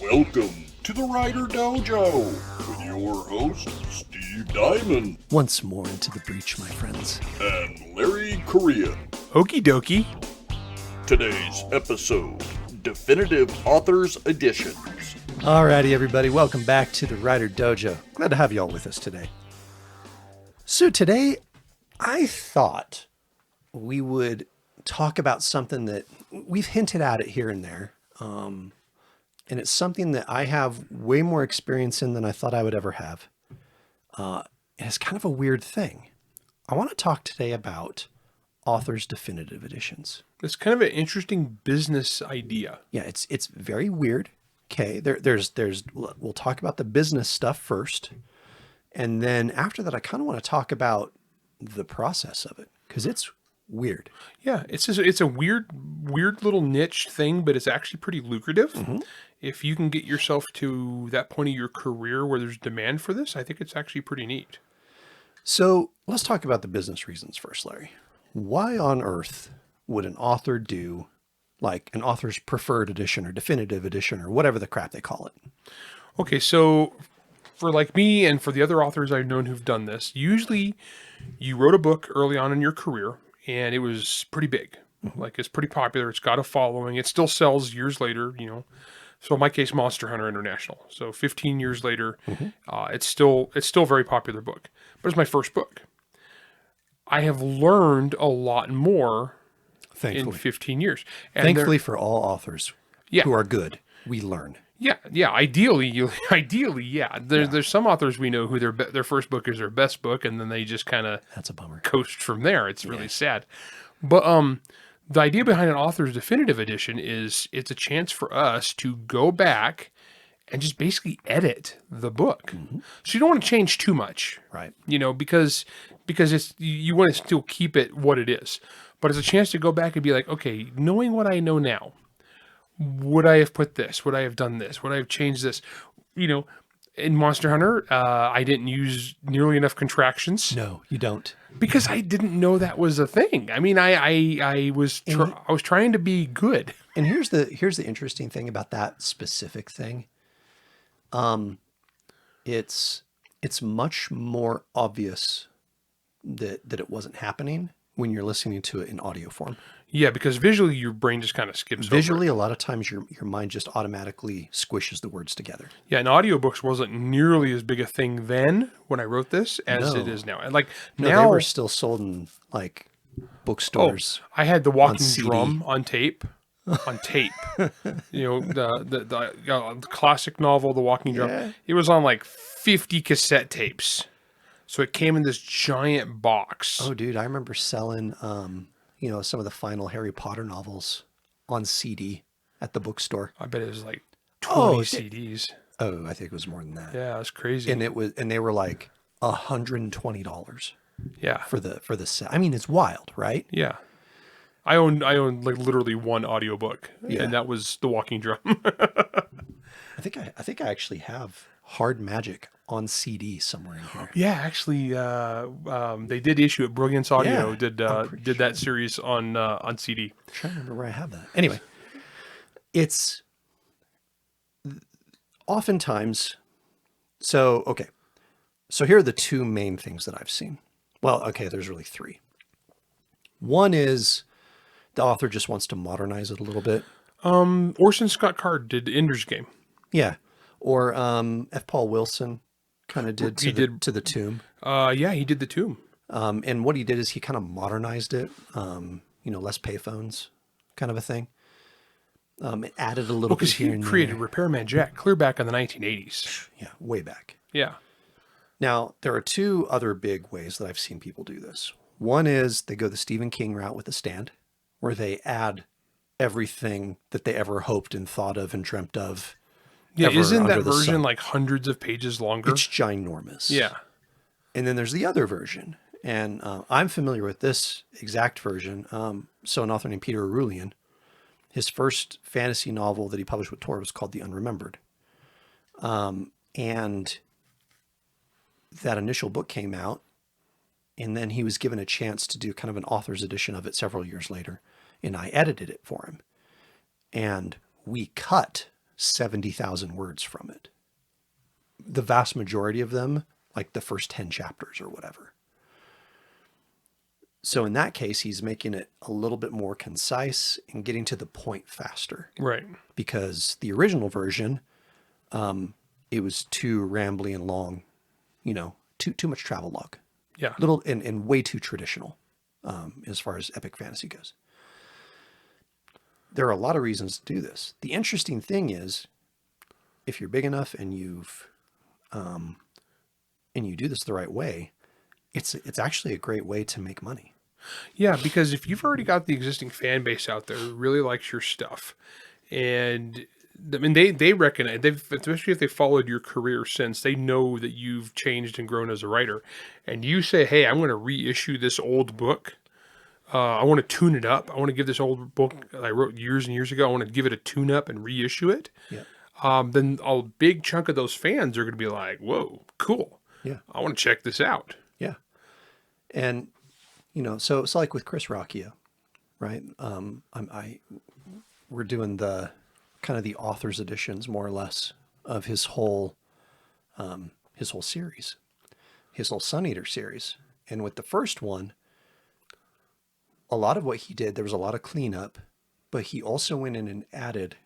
Welcome to the WriterDojo with your host, Steve Diamond. Once more into the breach, my friends. And Larry Correia. Okie dokie. Today's episode, Definitive Authors Editions. Alrighty, everybody. Welcome back to the WriterDojo. Glad to have you all with us today. So today, I thought we would talk about something that we've hinted at it here and there. And it's something that I have way more experience in than I thought I would ever have. It's kind of a weird thing. I want to talk today about authors' definitive editions. It's kind of an interesting business idea. Yeah, it's very weird. Okay, we'll talk about the business stuff first. And then after that, I kind of want to talk about the process of it because it's weird. Yeah, it's a weird little niche thing, but it's actually pretty lucrative. Mm-hmm. If you can get yourself to that point of your career where there's demand for this, I think it's actually pretty neat. So let's talk about the business reasons first, Larry. Why on earth would an author do like an author's preferred edition or definitive edition or whatever the crap they call it? Okay, so for like me and for the other authors I've known who've done this, usually you wrote a book early on in your career and it was pretty big. Mm-hmm. Like it's pretty popular. It's got a following. It still sells years later, you know. So in my case, Monster Hunter International. So 15 years later, mm-hmm. It's still a very popular book. But it's my first book. I have learned a lot more in 15 years. And thankfully for all authors who are good, we learn. Yeah. Ideally, yeah. There's some authors we know who their first book is their best book, and then they just kind of that's a bummer coast from there. It's really sad. But the idea behind an author's definitive edition is it's a chance for us to go back and just basically edit the book. Mm-hmm. So you don't want to change too much, right? You know, because it's you want to still keep it what it is. But it's a chance to go back and be like, okay, knowing what I know now, would I have put this? Would I have done this? Would I have changed this? You know, in Monster Hunter, I didn't use nearly enough contractions. No, you don't. Because I didn't know that was a thing. I mean, I was trying to be good. And here's the interesting thing about that specific thing. It's much more obvious that it wasn't happening when you're listening to it in audio form. Yeah, because visually your brain just kind of skips visually, over it. A lot of times your mind just automatically squishes the words together. Yeah, and audiobooks wasn't nearly as big a thing then when I wrote this as it is now. And like now they were still sold in like bookstores. Oh, I had The Walking Drum on tape. You know, the classic novel, The Walking Drum. It was on like 50 cassette tapes. So it came in this giant box. Oh, dude, I remember selling some of the final Harry Potter novels on CD at the bookstore. I bet it was like 20 CDs. Oh, I think it was more than that. Yeah, that's crazy. And they were like $120. Yeah. For the set. I mean, it's wild, right? Yeah. I own like literally one audiobook, and that was The Walking Drum. I think I actually have Hard Magic on CD somewhere in here. Yeah, actually, they did issue it. Brilliance Audio did that series on CD. I'm trying to remember where I have that. Anyway, it's oftentimes so okay. So here are the two main things that I've seen. Well, okay, there's really three. One is the author just wants to modernize it a little bit. Orson Scott Card did Ender's Game. Yeah, or F. Paul Wilson kind of did to the Tomb. Yeah, he did the Tomb. And what he did is he kind of modernized it. Less payphones, kind of a thing. It added a little bit here and there. Because he created Repairman Jack clear back in the 1980s. Yeah, way back. Yeah. Now, there are two other big ways that I've seen people do this. One is they go the Stephen King route with the Stand, where they add everything that they ever hoped and thought of and dreamt of. Yeah, isn't that version like hundreds of pages longer? It's ginormous. Yeah. And then there's the other version. And I'm familiar with this exact version. So an author named Peter Arulian, his first fantasy novel that he published with Tor was called The Unremembered. And that initial book came out, and then he was given a chance to do kind of an author's edition of it several years later. And I edited it for him. And we cut 70,000 words from it. The vast majority of them, like the first 10 chapters or whatever. So in that case, he's making it a little bit more concise and getting to the point faster. Right. Because the original version, it was too rambly and long, too much travel log. Yeah. Little and way too traditional as far as epic fantasy goes. There are a lot of reasons to do this. The interesting thing is, if you're big enough and you do this the right way, it's actually a great way to make money. Yeah, because if you've already got the existing fan base out there who really likes your stuff, and I mean they recognize, especially if they followed your career since, they know that you've changed and grown as a writer, and you say, hey, I'm going to reissue this old book. I want to tune it up. I want to give this old book that I wrote years and years ago, I want to give it a tune up and reissue it. Yeah. Then a big chunk of those fans are going to be like, whoa, cool. Yeah. I want to check this out. Yeah. And, so it's like with Chris Rocchia, right? We're doing the kind of the author's editions, more or less, of his whole series, his whole Sun Eater series. And with the first one, a lot of what he did, there was a lot of cleanup, but he also went in and added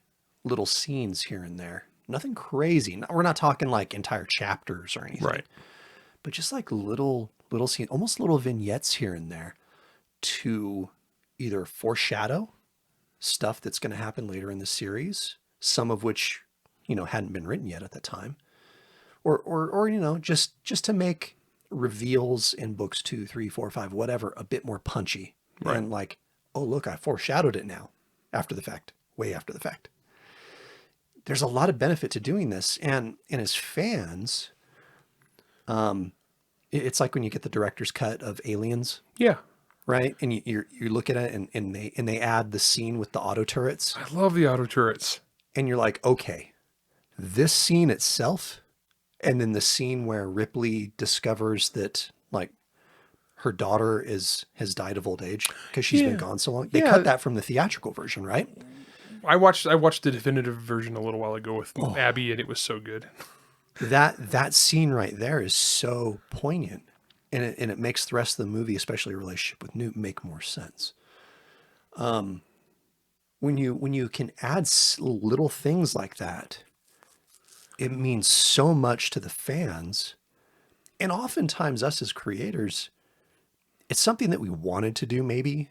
little scenes here and there. Nothing crazy. We're not talking like entire chapters or anything. Right. But just like little scenes, almost little vignettes here and there to either foreshadow stuff that's going to happen later in the series, some of which, hadn't been written yet at the time, or just to make reveals in books 2, 3, 4, 5, whatever, a bit more punchy. Right. And like, oh, look, I foreshadowed it now after the fact, way after the fact. There's a lot of benefit to doing this. And as fans, it's like when you get the director's cut of Aliens. Yeah. Right. And you look at it and they add the scene with the auto turrets. I love the auto turrets. And you're like, okay, this scene itself, and then the scene where Ripley discovers that like her daughter has died of old age because she's been gone so long. They cut that from the theatrical version, right? I watched the definitive version a little while ago with Abby, and it was so good. That scene right there is so poignant, and it makes the rest of the movie, especially relationship with Newt, make more sense. When you can add little things like that, it means so much to the fans, and oftentimes us as creators, it's something that we wanted to do maybe,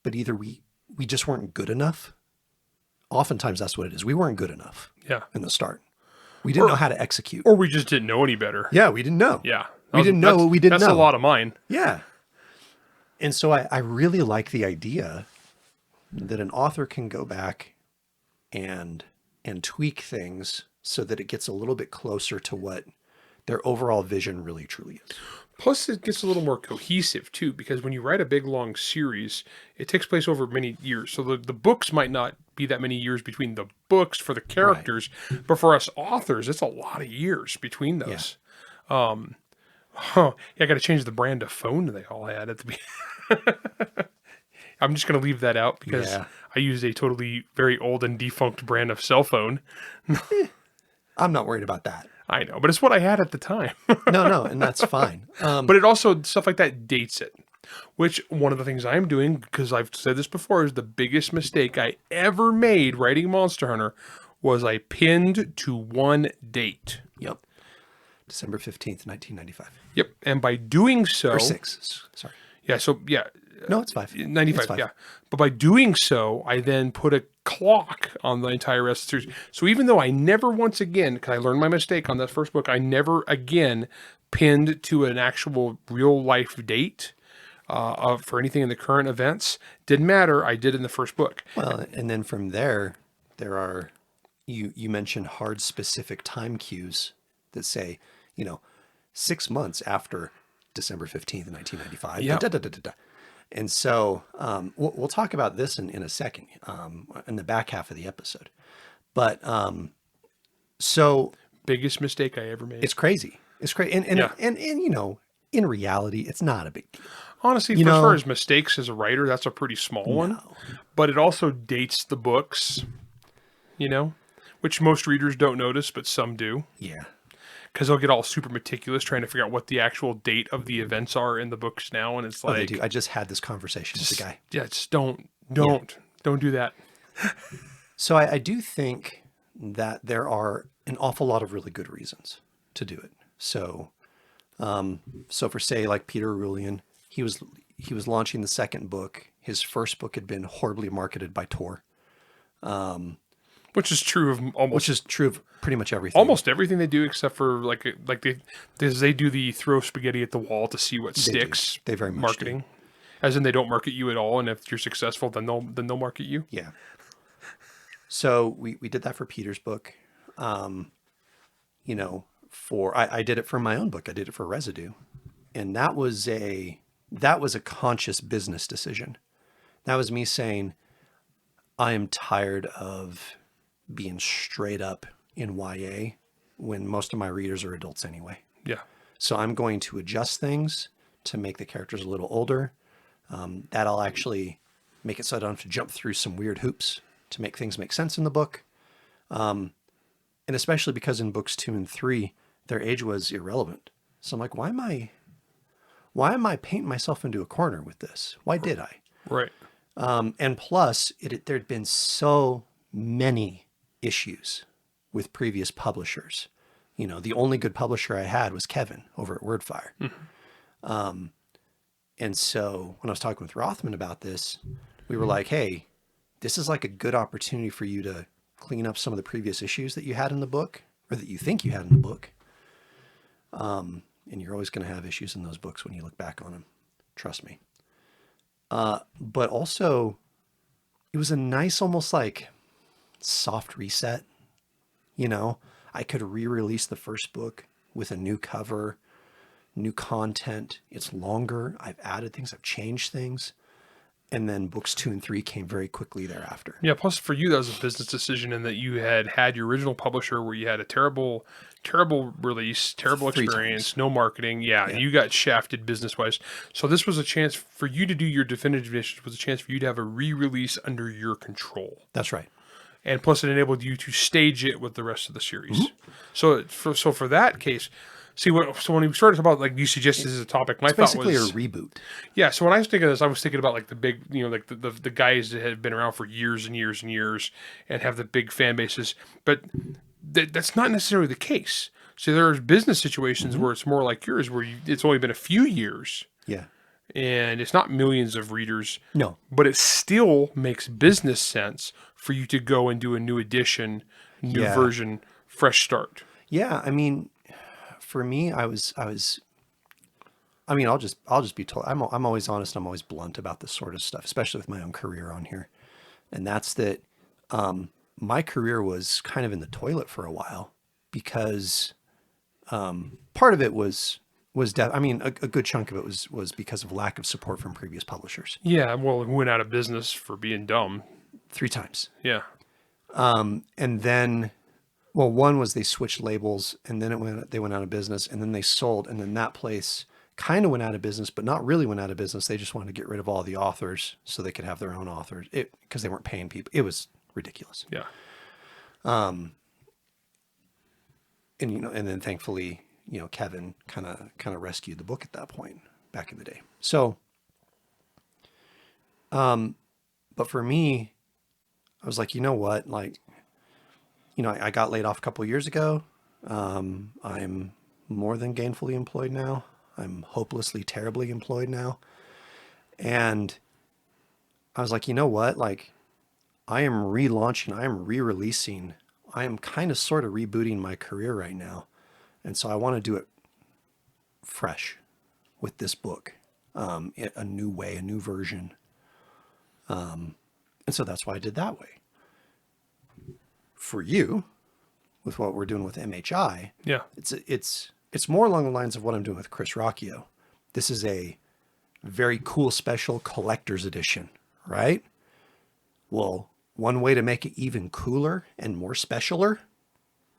but either we just weren't good enough. Oftentimes that's what it is. We weren't good enough. Yeah. In the start. We didn't know how to execute. Or we just didn't know any better. Yeah, we didn't know. Yeah. We didn't know what we didn't know. That's a lot of mine. Yeah. And so I really like the idea that an author can go back and tweak things so that it gets a little bit closer to what their overall vision really truly is. Plus, it gets a little more cohesive, too, because when you write a big, long series, it takes place over many years. So the books might not be that many years between the books for the characters, but for us authors, it's a lot of years between those. Yeah. I got to change the brand of phone they all had at the beginning. I'm just going to leave that out because I use a totally very old and defunct brand of cell phone. I'm not worried about that. I know, but it's what I had at the time. No, and that's fine. But it also, stuff like that dates it, which one of the things I'm doing, because I've said this before, is the biggest mistake I ever made writing Monster Hunter was I pinned to one date. Yep. December 15th, 1995. Yep. And by doing so... Or 6, sorry. Yeah, so, yeah. No, it's 5. 95, it's 5. Yeah. But by doing so, I then put a clock on the entire rest of the series. So even though I never once again, because I learned my mistake on that first book, I never again pinned to an actual real life date for anything in the current events. Didn't matter. I did in the first book. Well, and then from there are, you mentioned hard specific time cues that say, 6 months after December 15th, 1995. Yeah. Da, da, da, da, da. And so we'll talk about this in a second, in the back half of the episode. But so biggest mistake I ever made. It's crazy. It's crazy. And in reality, it's not a big deal. Honestly, as far as mistakes as a writer, that's a pretty small one. But it also dates the books, which which most readers don't notice, but some do. Yeah. Because they'll get all super meticulous trying to figure out what the actual date of the events are in the books now, and it's Oh, they like, do. I just had this conversation with a guy. yeah, just don't do that. So I do think that there are an awful lot of really good reasons to do it. So, so for say like Peter Arulian, he was launching the second book. His first book had been horribly marketed by Tor, Which is true of which is true of pretty much everything. almost everything they do, except for they do the throw spaghetti at the wall to see what sticks. They very much marketing, as in they don't market you at all, and if you're successful, then they'll market you. Yeah. So we did that for Peter's book. You know, I did it for my own book. I did it for Residue, and that was a conscious business decision. That was me saying, I am tired of being straight up in YA when most of my readers are adults anyway. Yeah. So I'm going to adjust things to make the characters a little older. That'll actually make it so I don't have to jump through some weird hoops to make things make sense in the book. And especially because in books 2 and 3, their age was irrelevant. So I'm like, why am I painting myself into a corner with this? Why did I? Right. And plus, there'd been so many issues with previous publishers. You know, the only good publisher I had was Kevin over at Wordfire. Mm-hmm. And so when I was talking with Rothman about this, we were like, hey, this is like a good opportunity for you to clean up some of the previous issues that you had in the book, or that you think you had in the book. And you're always going to have issues in those books when you look back on them. Trust me. But also, it was a nice, almost like soft reset. You know, I could re-release the first book with a new cover, new content. It's longer. I've added things. I've changed things. And then books 2 and 3 came very quickly thereafter. Yeah. Plus, for you, that was a business decision in that you had your original publisher where you had a terrible release, terrible 3 experience, times. no marketing. Yeah, Yeah. and you got shafted business wise. So this was a chance for you to do your definitive edition. Was a chance for you to have a re-release under your control. That's right. And plus, it enabled you to stage it with the rest of the series. Mm-hmm. So for that case, when we started talking about, like you suggested as a topic, my It's thought basically was a reboot. yeah. So when I was thinking of this, I was thinking about like the big, like the guys that had been around for years and years and years and have the big fan bases, but that's not necessarily the case. So there's business situations where it's more like yours, where it's only been a few years. Yeah. And it's not millions of readers. No. But it still makes business sense for you to go and do a new edition, new version, fresh start. Yeah. I mean, for me, I'll just be told, I'm always honest. I'm always blunt about this sort of stuff, especially with my own career on here. And that's that, my career was kind of in the toilet for a while because, part of it was a good chunk of it was because of lack of support from previous publishers. Yeah, well, it went out of business for being dumb. 3 times. Yeah. And then, well, one was they switched labels, and then they went out of business, and then they sold, and then that place kind of went out of business, but not really went out of business. They just wanted to get rid of all the authors so they could have their own authors because they weren't paying people. It was ridiculous. Yeah. And and then thankfully, Kevin kind of rescued the book at that point back in the day. So, but for me, I was like, you know what? Like, I got laid off a couple of years ago. I'm more than gainfully employed now. I'm hopelessly, terribly employed now. And I was like, you know what? Like, I am relaunching, I am re-releasing, I am kind of sort of rebooting my career right now. And so I want to do it fresh with this book, a new way, a new version. And so that's why I did that way. For you, with what we're doing with MHI, Yeah. it's more along the lines of what I'm doing with Chris Rocchio. This is a very cool special collector's edition, right? Well, one way to make it even cooler and more specialer,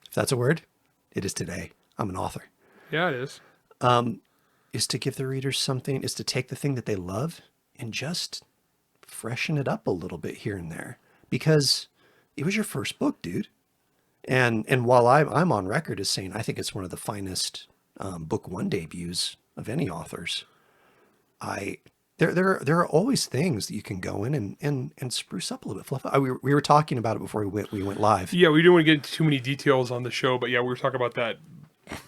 if that's a word, it is today. I'm an author. Yeah, it is. Is to give the readers something, is to take the thing that they love and just freshen it up a little bit here and there. Because it was your first book, dude. And while I'm on record as saying I think it's one of the finest book one debuts of any authors, there are always things that you can go in and spruce up a little bit, fluff up. We were talking about it before we went live. Yeah, we didn't want to get into too many details on the show, but yeah, we were talking about that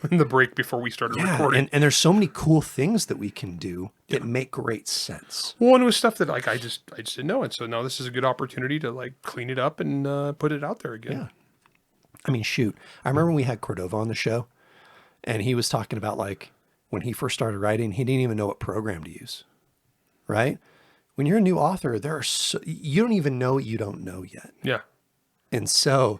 in the break before we started recording. And there's so many cool things that we can do that make great sense. Well, and it was stuff that like I just didn't know, and so now this is a good opportunity to like clean it up and put it out there again. Yeah. I mean, shoot. I remember when we had Cordova on the show, and he was talking about like when he first started writing, he didn't even know what program to use, right? When you're a new author, you don't even know what you don't know yet. Yeah. And so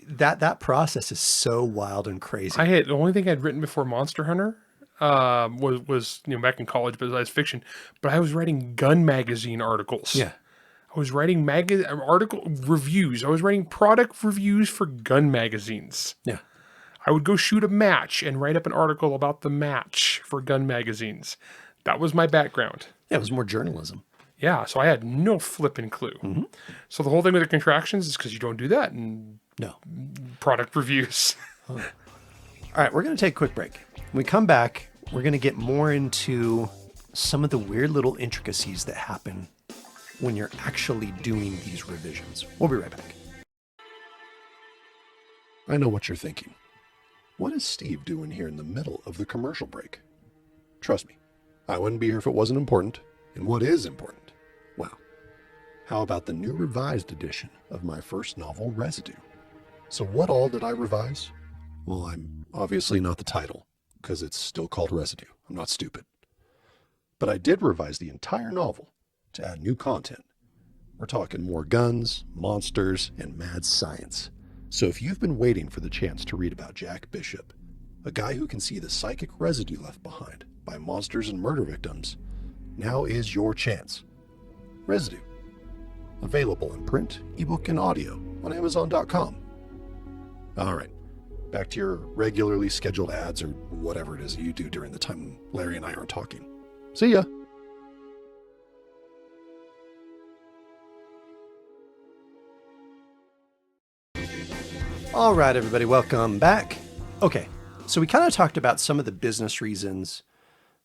that process is so wild and crazy. The only thing I'd written before Monster Hunter was back in college, but as fiction. But I was writing gun magazine articles. Yeah. I was writing article reviews. I was writing product reviews for gun magazines. Yeah. I would go shoot a match and write up an article about the match for gun magazines. That was my background. Yeah, it was more journalism. Yeah, so I had no flipping clue. Mm-hmm. So the whole thing with the contractions is because you don't do that in product reviews. All right, we're going to take a quick break. When we come back, we're going to get more into some of the weird little intricacies that happen when you're actually doing these revisions. We'll be right back. I know what you're thinking. What is Steve doing here in the middle of the commercial break? Trust me, I wouldn't be here if it wasn't important. And what is important? Well, how about the new revised edition of my first novel, Residue? So what all did I revise? Well, I'm obviously not the title, because it's still called Residue. I'm not stupid. But I did revise the entire novel to add new content. We're talking more guns, monsters, and mad science. So if you've been waiting for the chance to read about Jack Bishop, a guy who can see the psychic residue left behind by monsters and murder victims, now is your chance. Residue. Available in print, ebook, and audio on Amazon.com. All right, back to your regularly scheduled ads or whatever it is you do during the time Larry and I aren't talking. See ya. All right, everybody, welcome back. Okay, so we kind of talked about some of the business reasons,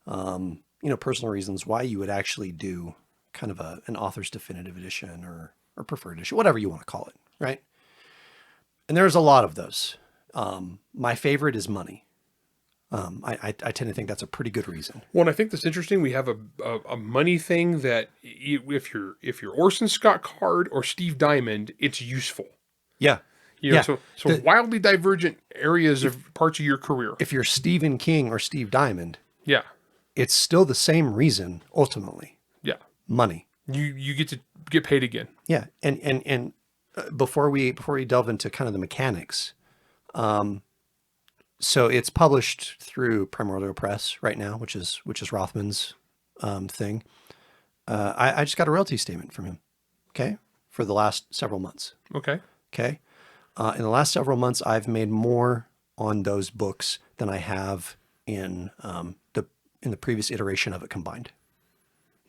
personal reasons why you would actually do kind of an author's definitive edition or preferred edition, whatever you want to call it, right? And there's a lot of those. My favorite is money. I tend to think that's a pretty good reason. Well, and I think that's interesting. We have a money thing that if you're Orson Scott Card or Steve Diamond, it's useful. Yeah. So wildly divergent areas of parts of your career. If you're Stephen King or Steve Diamond, yeah, it's still the same reason ultimately. Yeah. Money. You get to get paid again. Yeah. And before we delve into kind of the mechanics, so it's published through Primordial Press right now, which is Rothman's thing. I just got a royalty statement from him. Okay. For the last several months. Okay. Okay. In the last several months, I've made more on those books than I have in the previous iteration of it combined.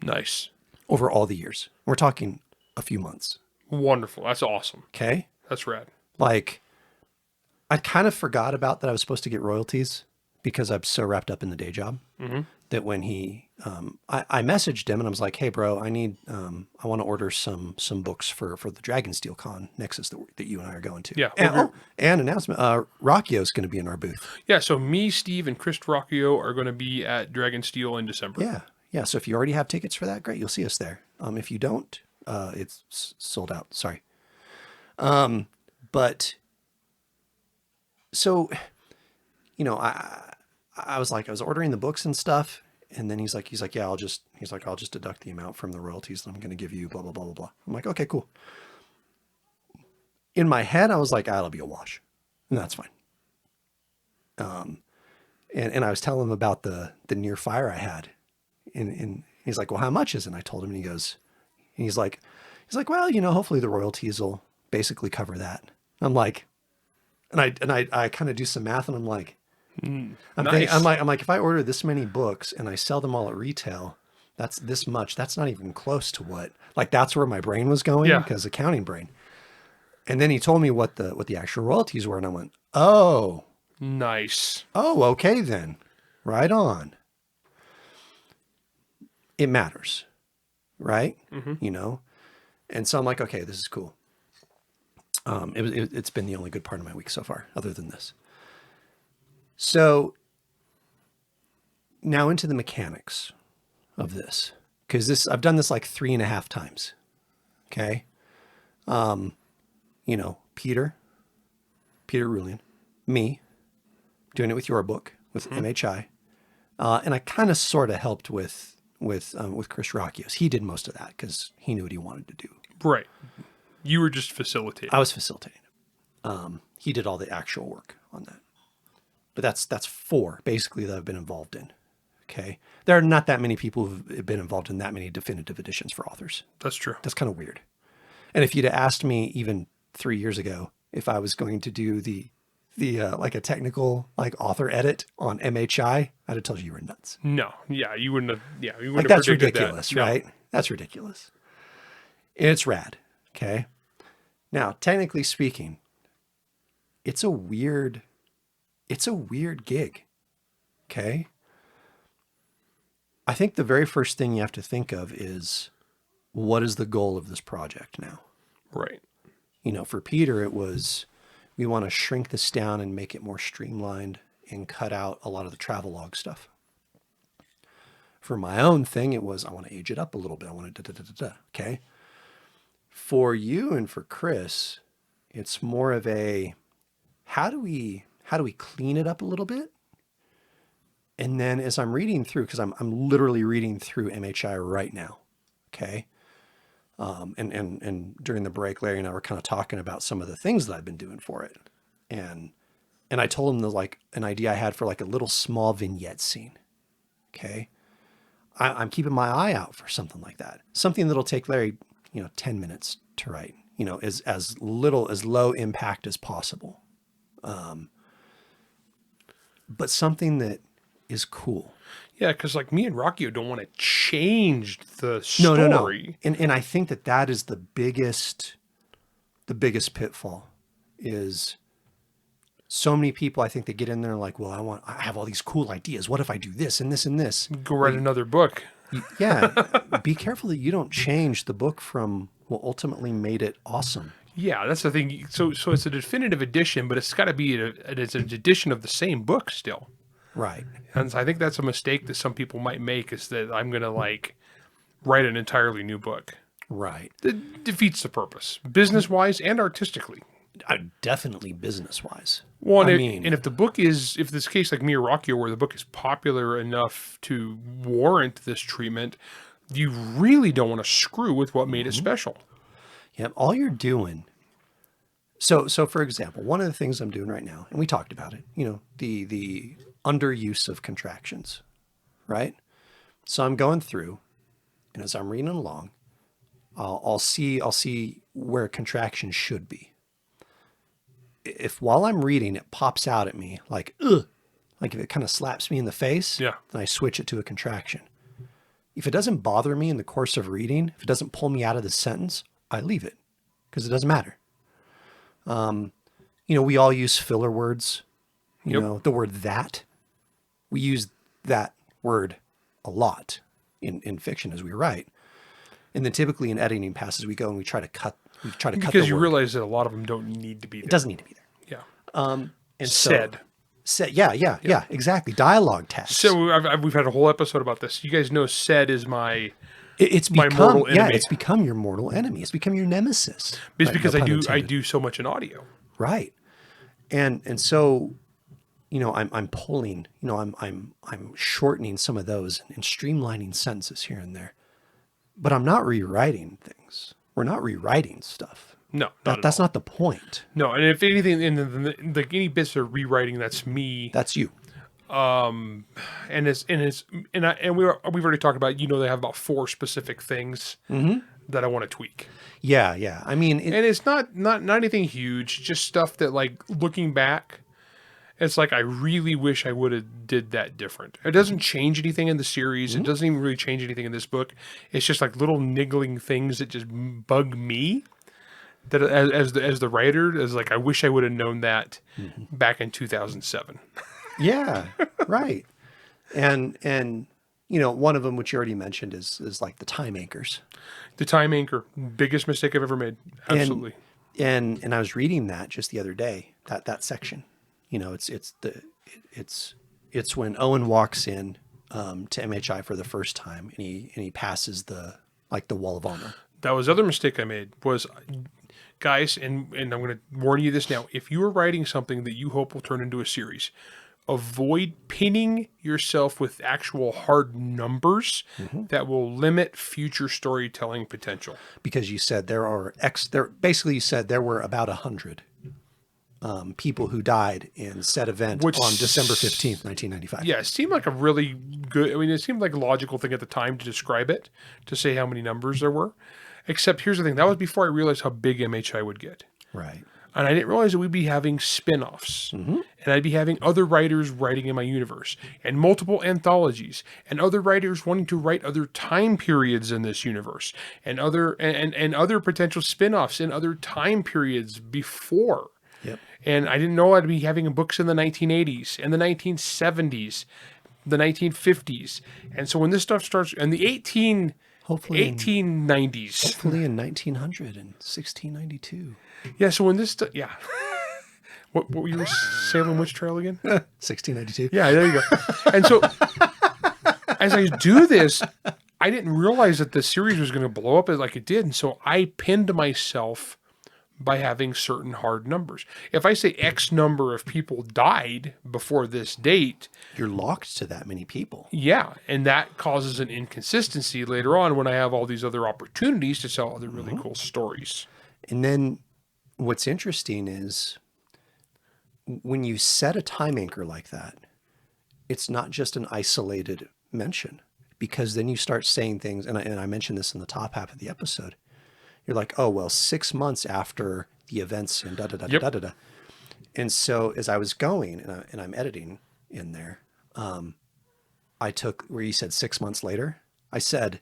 Nice. Over all the years. We're talking a few months. Wonderful. That's awesome. Okay. That's rad. Like, I kind of forgot about that I was supposed to get royalties because I'm so wrapped up in the day job that when I messaged him and I was like, hey bro, I want to order some books for the Dragonsteel Con Nexus that you and I are going to. Yeah. And announcement, Rockio's going to be in our booth. Yeah. So me, Steve, and Chris Rockio are going to be at Dragonsteel in December. Yeah. Yeah. So if you already have tickets for that, great. You'll see us there. If you don't, it's sold out. Sorry. But so, I was ordering the books and stuff. And then he's like, yeah, I'll just deduct the amount from the royalties that I'm going to give you, blah, blah, blah, blah, blah. I'm like, okay, cool. In my head, I was like, it'll be a wash. And that's fine. And I was telling him about the near fire I had. And he's like, well, how much is it? And I told him, and he's like, well, hopefully the royalties will basically cover that. I'm like, and I kind of do some math and I'm like, nice. I'm like, if I order this many books and I sell them all at retail, that's this much. That's not even close to what, like, that's where my brain was going because accounting brain. And then he told me what the actual royalties were, and I went, oh, Nice. okay then. Right on. It matters, right? You know? And so I'm like, okay, this is cool. It's been the only good part of my week so far, other than this. So now into the mechanics of this, because I've done this like 3.5 times. Okay. You know, Peter Rulian, me, doing it with your book, with MHI. And I kind of sort of helped with Chris Rocchios. He did most of that because he knew what he wanted to do. Right. You were just facilitating. I was facilitating it. He did all the actual work on that. But that's 4 basically that I've been involved in. Okay. There are not that many people who've been involved in that many definitive editions for authors. That's true. That's kind of weird. And if you'd have asked me even 3 years ago if I was going to do the like a technical like author edit on MHI, I'd have told you were nuts. No. Yeah. You wouldn't have. Yeah. You Like wouldn't have that's predicted ridiculous, that. right? No. That's ridiculous. It's rad. Okay. Now, technically speaking, it's a weird gig. Okay. I think the very first thing you have to think of is, what is the goal of this project now? Right. You know, for Peter, it was, we want to shrink this down and make it more streamlined and cut out a lot of the travelogue stuff. For my own thing, it was, I want to age it up a little bit. I want to okay. For you and for Chris, it's more of a, how do we clean it up a little bit? And then as I'm reading through, because I'm literally reading through MHI right now, okay? And during the break, Larry and I were kind of talking about some of the things that I've been doing for it. And I told him like an idea I had for like a little small vignette scene, okay? I'm keeping my eye out for something like that. Something that'll take Larry, 10 minutes to write, as low impact as possible. But something that is cool. Yeah, because like me and Rockio don't want to change the story. No. And I think that is the biggest pitfall is so many people, I think they get in there like, well, I have all these cool ideas. What if I do this and this and this? Go write another book. Yeah. Be careful that you don't change the book from what ultimately made it awesome. Yeah, that's the thing. So it's a definitive edition, but it's got to be it's an edition of the same book still. Right. And I think that's a mistake that some people might make, is that I'm going to like write an entirely new book. Right. It defeats the purpose, business-wise and artistically. Definitely business-wise. Well, and if this case like me or Rockio, where the book is popular enough to warrant this treatment, you really don't want to screw with what made it special. Yeah, all you're doing. So for example, one of the things I'm doing right now, and we talked about it, the underuse of contractions, right? So I'm going through, and as I'm reading along, I'll see where a contraction should be. If while I'm reading it pops out at me like, ugh, like if it kind of slaps me in the face, yeah, then I switch it to a contraction. If it doesn't bother me in the course of reading, if it doesn't pull me out of the sentence, I leave it because it doesn't matter. We all use filler words. The word that. We use that word a lot in fiction as we write. And then typically in editing passes, we go and we try to cut because you realize that a lot of them don't need to be there. It doesn't need to be there. Yeah. And said. Yeah, exactly. Dialogue tags. So we've had a whole episode about this. You guys know said is my become, mortal enemy. Yeah, it's become your mortal enemy. It's become your nemesis. It's because I do so much in audio. Right. And so, I'm pulling, I'm shortening some of those and streamlining sentences here and there. But I'm not rewriting things. We're not rewriting stuff. No, that's not the point. No, and if anything, like any bits of rewriting, that's me. That's you. And we've already talked about. They have about 4 specific things that I want to tweak. Yeah. I mean, and it's not anything huge. Just stuff that, like, looking back, it's like I really wish I would have did that different. It doesn't change anything in the series. It doesn't even really change anything in this book. It's just like little niggling things that just bug me that as the writer is like, I wish I would have known that back in 2007. Yeah, right. And one of them, which you already mentioned, is like the time anchors. The time anchor, biggest mistake I've ever made. Absolutely. And I was reading that just the other day, that section. It's when Owen walks in to MHI for the first time, and he passes the wall of honor. That was the other mistake I made was, guys, and I'm going to warn you this now. If you are writing something that you hope will turn into a series, avoid pinning yourself with actual hard numbers that will limit future storytelling potential. Because you said there were about 100 people who died in said event on December 15th, 1995. Yeah, it seemed like a really good, it seemed like a logical thing at the time to describe it, to say how many numbers there were. Except here's the thing, that was before I realized how big MHI would get. Right. And I didn't realize that we'd be having spin-offs. And I'd be having other writers writing in my universe, and multiple anthologies, and other writers wanting to write other time periods in this universe, and other potential spin-offs in other time periods before. Yep. And I didn't know I'd be having books in the 1980s, and the 1970s, the 1950s. And so when this stuff starts, and the 1890s. Hopefully in 1900 and 1692. Yeah, so when this, what were you Salem Witch Trail again? 1692. Yeah, there you go. And so, as I do this, I didn't realize that the series was going to blow up like it did. And so I pinned myself by having certain hard numbers. If I say X number of people died before this date, you're locked to that many people. Yeah, and that causes an inconsistency later on when I have all these other opportunities to tell other really cool stories. And then what's interesting is when you set a time anchor like that, it's not just an isolated mention, because then you start saying things, and I mentioned this in the top half of the episode. You're like, oh, well, 6 months after the events and da-da-da-da-da-da. And so as I was going, and I'm editing in there, I took where you said 6 months later, I said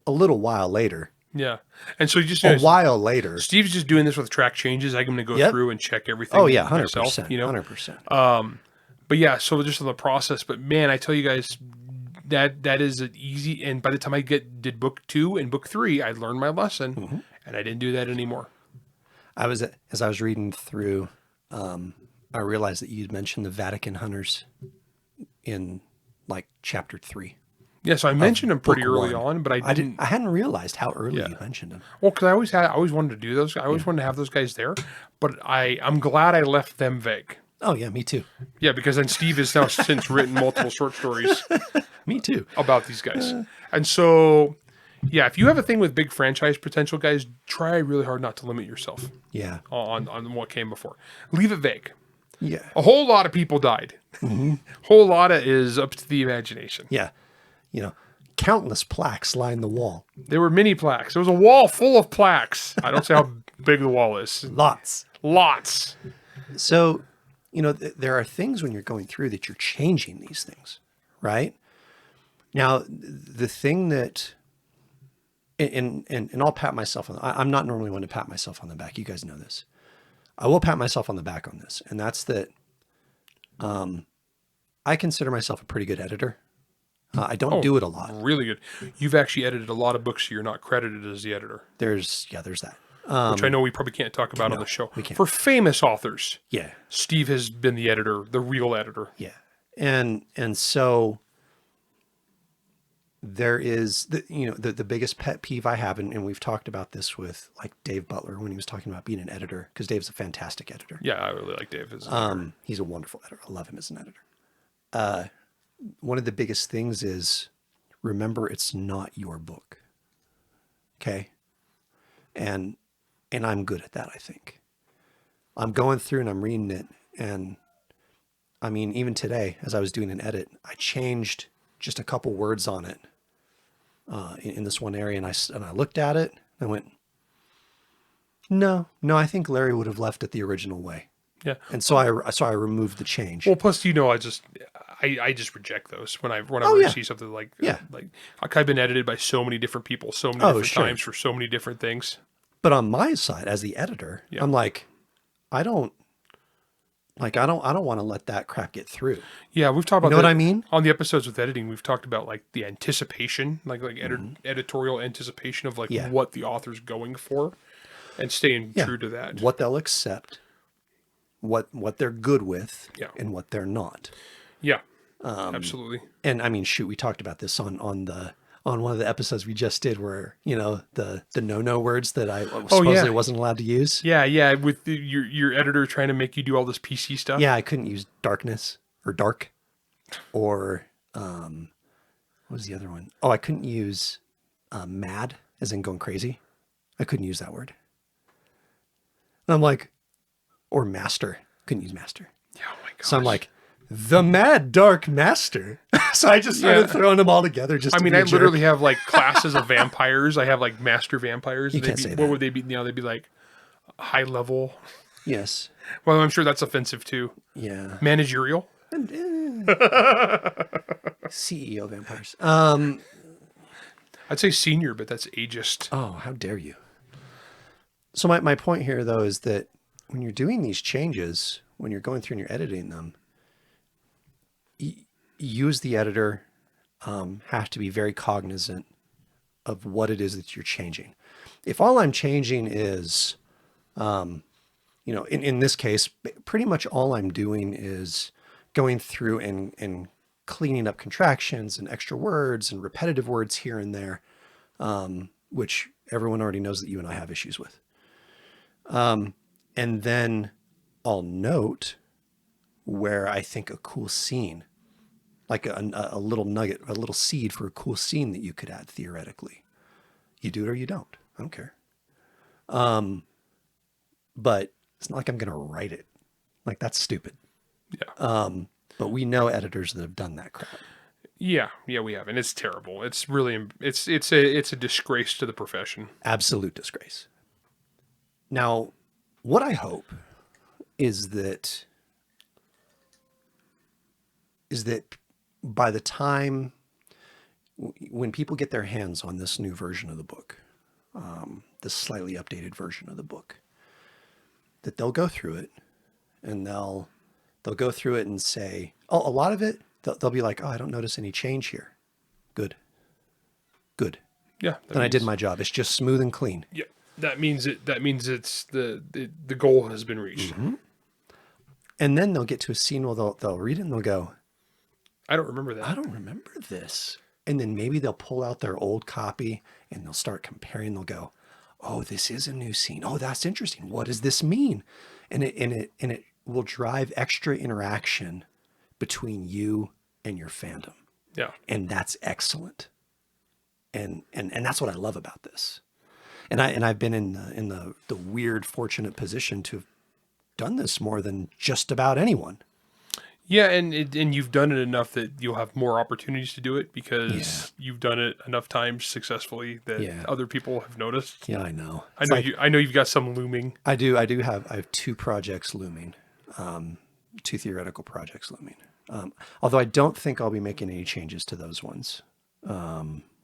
a little while later. Yeah. And so you just... A while later. Steve's just doing this with track changes. I'm going to go through and check everything. Oh, yeah, 100%. Myself, 100%. But yeah, so just on the process. But man, I tell you guys... That is an easy, and by the time I did book 2 and book 3, I learned my lesson, and I didn't do that anymore. As I was reading through, I realized that you'd mentioned the Vatican hunters in like chapter 3. Yeah, so I mentioned them pretty early on, but I didn't. I hadn't realized how early you mentioned them. Well, because I always wanted to do those. I always wanted to have those guys there, but I'm glad I left them vague. Oh yeah, me too. Yeah, because then Steve has now since written multiple short stories. Me too. About these guys. And so, yeah, if you have a thing with big franchise potential, guys, try really hard not to limit yourself. Yeah. On what came before. Leave it vague. Yeah. A whole lot of people died. Whole lot of is up to the imagination. Yeah. Countless plaques line the wall. There were many plaques. There was a wall full of plaques. I don't say how big the wall is. Lots. So, there are things when you're going through that you're changing these things, right? Now, the thing that, and I'll pat myself on, I'm not normally one to pat myself on the back. You guys know this. I will pat myself on the back on this. And that's that I consider myself a pretty good editor. I don't do it a lot. Really good. You've actually edited a lot of books, so you're not credited as the editor. There's that. Which I know we probably can't talk about on the show. We can't. For famous authors. Yeah. Steve has been the editor, the real editor. Yeah. And so there is the biggest pet peeve I have, and we've talked about this with like Dave Butler when he was talking about being an editor, because Dave's a fantastic editor. Yeah, I really like Dave as an editor. He's a wonderful editor. I love him as an editor. One of the biggest things is remember it's not your book. Okay? And I'm good at that, I think. I'm going through and I'm reading it, and I mean, even today, as I was doing an edit, I changed just a couple words on it in this one area, and I looked at it and I went, no, I think Larry would have left it the original way. Yeah. And so I removed the change. Well, plus, I just reject those whenever I see something like I've been edited by so many different people, so many different times for so many different things. But on my side, as the editor, Yeah. I'm like, I don't want to let that crap get through. Yeah, we've talked about know what I mean? On the episodes with editing, we've talked about like the anticipation, like editorial anticipation of like Yeah. what the author's going for and staying true to that. What they'll accept, what they're good with, Yeah. and what they're not. Yeah. Absolutely. And I mean, shoot, we talked about this on one of the episodes we just did where, the no words that I supposedly wasn't allowed to use. Yeah. With your editor trying to make you do all this PC stuff. Yeah, I couldn't use darkness or dark or what was the other one? Oh, I couldn't use mad, as in going crazy. I couldn't use that word. And I'm like, or master. Couldn't use master. Yeah, oh my gosh. So I'm like, the mad dark master. So I just started throwing them all together. I literally have like classes of vampires. I have like master vampires. You can't say that. What would they be? They'd be like high level. Yes. Well, I'm sure that's offensive too. Yeah. Managerial. CEO vampires. I'd say senior, but that's ageist. Oh, how dare you? So my point here, though, is that when you're doing these changes, when you're going through and you're editing them, you as the editor have to be very cognizant of what it is that you're changing. If all I'm changing is, in this case, pretty much all I'm doing is going through and cleaning up contractions and extra words and repetitive words here and there, which everyone already knows that you and I have issues with. And then I'll note where I think a cool scene, like a little nugget, a little seed for a cool scene that you could add theoretically. You do it or you don't. I don't care. But it's not like I'm going to write it. Like, that's stupid. Yeah. But we know editors that have done that crap. Yeah, we have, and it's terrible. It's really it's a disgrace to the profession. Absolute disgrace. Now, what I hope is that by the time when people get their hands on this new version of the book, this slightly updated version of the book, that they'll go through it and they'll go through it and say, oh, a lot of it, they'll be like, oh, I don't notice any change here. Good. Yeah. Then I did my job. It's just smooth and clean. Yeah. That means it's the goal has been reached. Mm-hmm. And then they'll get to a scene where they'll read it and they'll go, I don't remember that. I don't remember this. And then maybe they'll pull out their old copy and they'll start comparing. They'll go, oh, this is a new scene. Oh, that's interesting. What does this mean? And it will drive extra interaction between you and your fandom. Yeah. And that's excellent. And that's what I love about this. And I've been in the weird, fortunate position to have done this more than just about anyone. Yeah, and you've done it enough that you'll have more opportunities to do it because you've done it enough times successfully that other people have noticed. Yeah, I know. I know you've got some looming. I have 2 projects looming, 2 theoretical projects looming. Although I don't think I'll be making any changes to those ones.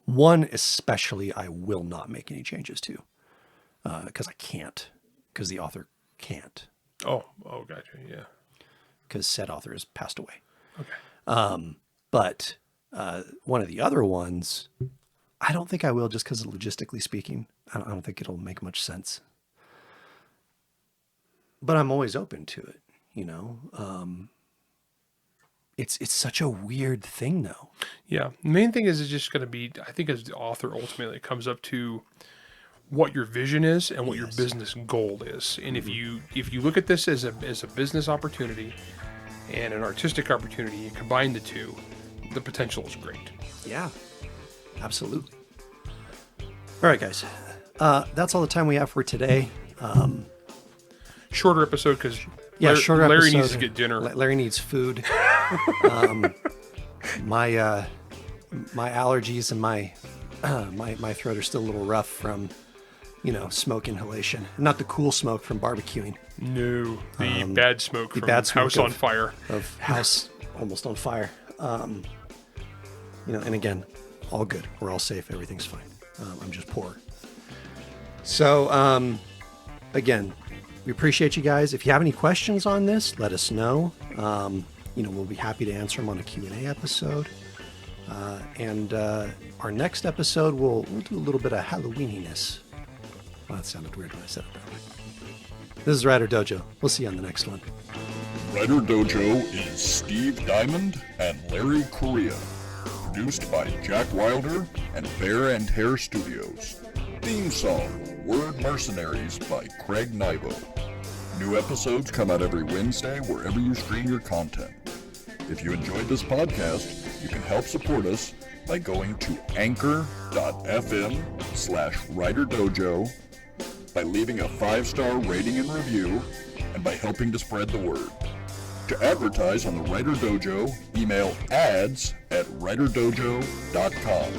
One especially, I will not make any changes to, because I can't, because the author can't. Oh, gotcha. Yeah. Because said author has passed away. Okay. But one of the other ones, I don't think I will, just because logistically speaking, I don't think it'll make much sense. But I'm always open to it, It's such a weird thing, though. Yeah. The main thing is it's just going to be, I think as the author, ultimately, it comes up to what your vision is and what your business goal is. And if you look at this as a business opportunity and an artistic opportunity, you combine the two, the potential is great. Yeah, absolutely. All right, guys. That's all the time we have for today. Shorter episode because shorter Larry episode. needs to get dinner. Larry needs food. My allergies and my throat are still a little rough from smoke inhalation. Not the cool smoke from barbecuing. No, the bad smoke from House on Fire. Of House almost on fire. And again, all good. We're all safe. Everything's fine. I'm just poor. So, again, we appreciate you guys. If you have any questions on this, let us know. We'll be happy to answer them on a Q&A episode. And our next episode, we'll do a little bit of Halloweeniness. Well, that sounded weird when I said it that way. This is WriterDojo. We'll see you on the next one. WriterDojo is Steve Diamond and Larry Correia. Produced by Jack Wilder and Bear and Hare Studios. Theme song, Word Mercenaries by Craig Nybo. New episodes come out every Wednesday wherever you stream your content. If you enjoyed this podcast, you can help support us by going to anchor.fm/WriterDojo, by leaving a 5-star rating and review, and by helping to spread the word. To advertise on the WriterDojo, email ads@writerdojo.com.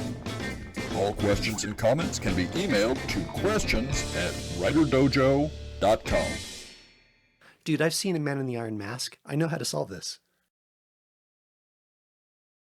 All questions and comments can be emailed to questions@writerdojo.com. Dude, I've seen a Man in the Iron Mask. I know how to solve this.